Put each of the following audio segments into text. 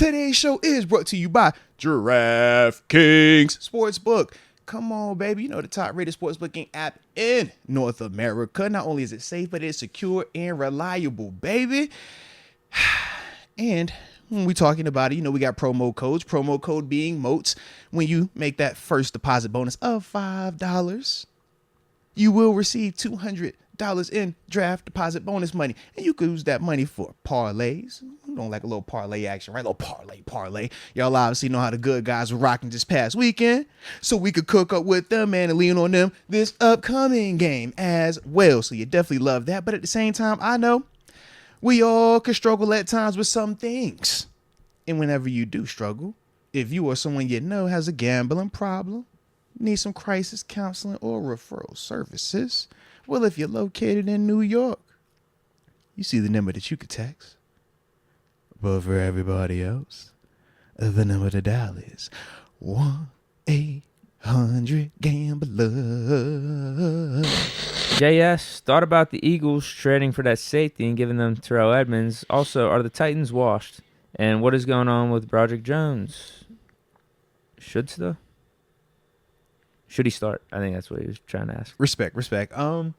Today's show is brought to you by DraftKings Sportsbook. Come on, baby. You know the top-rated sportsbooking app in North America. Not only is it safe, but it's secure and reliable, baby. And when we're talking about it, you know, we got promo codes. Promo code being MOATS. When you make that first deposit bonus of $5, you will receive $200 in draft deposit bonus money. And you could use that money for parlays. You don't like a little parlay action, right? A little parlay. Y'all obviously know how the good guys were rocking this past weekend. So we could cook up with them, man, and lean on them this upcoming game as well. So you definitely love that. But at the same time, I know we all can struggle at times with some things. And whenever you do struggle, if you or someone you know has a gambling problem, need some crisis counseling or referral services, well, if you're located in New York, you see the number that you could text. But for everybody else, the number to dial is 1-800-GAMBLER. JS, thought about the Eagles trading for that safety and giving them Terrell Edmonds. Also, are the Titans washed? And what is going on with Broderick Jones? Should he start? I think that's what he was trying to ask. Respect. In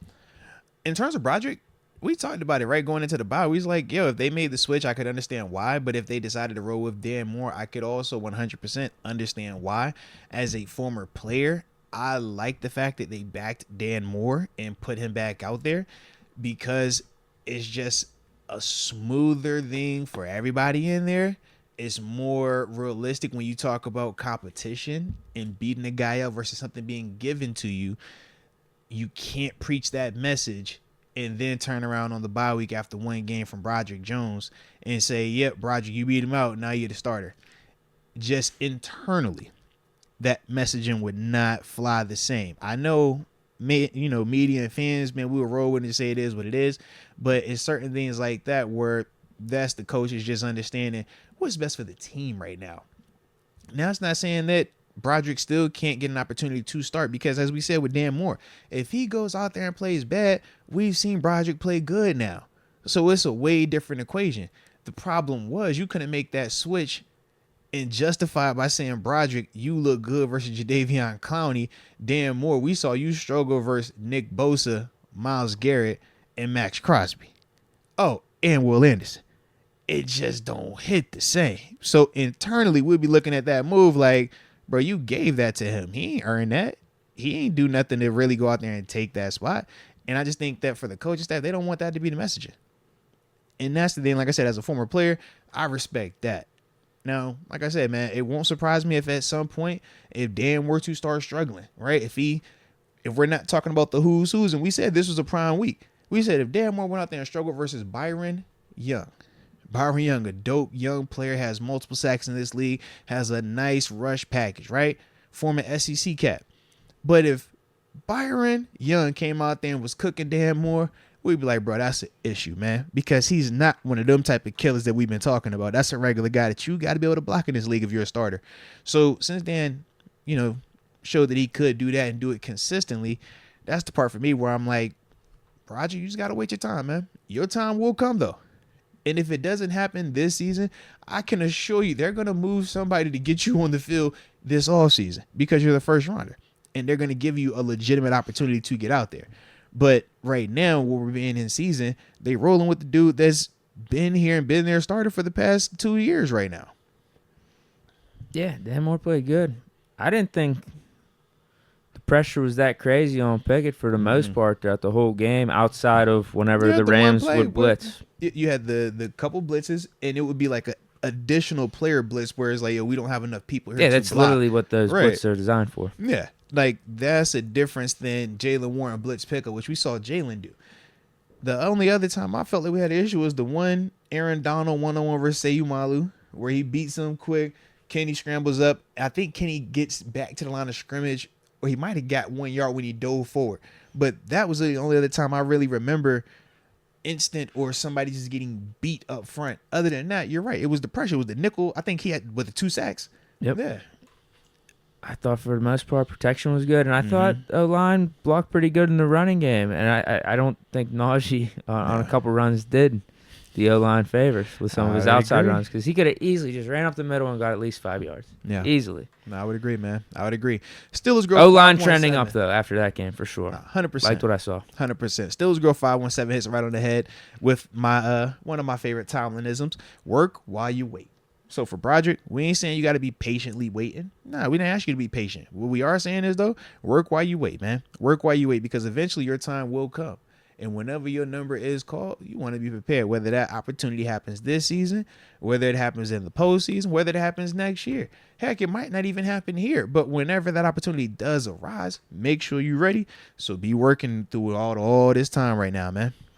terms of Broderick, we talked about it, right? Going into the bye, we was like, yo, if they made the switch, I could understand why. But if they decided to roll with Dan Moore, I could also 100% understand why. As a former player, I like the fact that they backed Dan Moore and put him back out there because it's just a smoother thing for everybody in there. It's more realistic when you talk about competition and beating a guy out versus something being given to you. You can't preach that message and then turn around on the bye week after one game from Broderick Jones and say, yep, Broderick, you beat him out. Now you're the starter. Just internally, that messaging would not fly the same. I know, media and fans, man, we will roll with it and say it is what it is. But it's certain things like that where that's the coaches just understanding what's best for the team right now. Now, it's not saying that Broderick still can't get an opportunity to start because, as we said with Dan Moore, if he goes out there and plays bad, we've seen Broderick play good now. So it's a way different equation. The problem was you couldn't make that switch and justify it by saying, Broderick, you look good versus Jadeveon Clowney. Dan Moore, we saw you struggle versus Nick Bosa, Myles Garrett, and Max Crosby. Oh, and Will Anderson. It just don't hit the same. So internally, we'll be looking at that move like, bro, you gave that to him. He ain't earned that. He ain't do nothing to really go out there and take that spot. And I just think that for the coaching staff, they don't want that to be the messaging. And that's the thing. Like I said, as a former player, I respect that. Now, like I said, man, it won't surprise me if at some point, if Dan were to start struggling, right? If we're not talking about the who's, and we said this was a prime week. We said if Dan Moore went out there and struggled versus Byron Young, a dope young player, has multiple sacks in this league, has a nice rush package, right? Former SEC cap. But if Byron Young came out there and was cooking Dan Moore, we'd be like, bro, that's an issue, man. Because he's not one of them type of killers that we've been talking about. That's a regular guy that you got to be able to block in this league if you're a starter. So since Dan, showed that he could do that and do it consistently, that's the part for me where I'm like, Roger, you just got to wait your time, man. Your time will come, though. And if it doesn't happen this season, I can assure you they're going to move somebody to get you on the field this offseason because you're the first rounder. And they're going to give you a legitimate opportunity to get out there. But right now, where we're being in season, they rolling with the dude that's been here and been their starter for the past 2 years right now. Yeah, Dan Moore played good. I didn't think the pressure was that crazy on Pickett for the most part throughout the whole game, outside of whenever the Rams would blitz. You had the couple blitzes, and it would be like an additional player blitz where it's like, yo, we don't have enough people here. Yeah, that's literally what those blitzes are designed for. Yeah, like that's a difference than Jalen Warren blitz pickup, which we saw Jalen do. The only other time I felt like we had an issue was the one Aaron Donald one-on-one versus Sayumalu, where he beats him quick. Kenny scrambles up. I think Kenny gets back to the line of scrimmage, or he might have got 1 yard when he dove forward. But that was the only other time I really remember instant or somebody just getting beat up front. Other than that, you're right. It was the pressure. It was the nickel. I think he had with the 2 sacks. Yep. Yeah. I thought for the most part protection was good, and I thought O-line blocked pretty good in the running game, and I don't think Najee on a couple runs did. the O-line favors with some of his outside agree. runs because he could have easily just ran up the middle and got at least 5 yards. Yeah. Easily. No, I would agree, man. I would agree. Steelers grow O-line trending up, though, after that game, for sure. 100%. Liked what I saw. 100%. Steelers grow 517 hits right on the head with my one of my favorite Tomlinisms. Work while you wait. So for Broderick, we ain't saying you got to be patiently waiting. Nah, we didn't ask you to be patient. What we are saying is, though, work while you wait, man. Work while you wait because eventually your time will come. And whenever your number is called, you want to be prepared, whether that opportunity happens this season, whether it happens in the postseason, whether it happens next year. Heck, it might not even happen here. But whenever that opportunity does arise, make sure you're ready. So be working through all this time right now, man.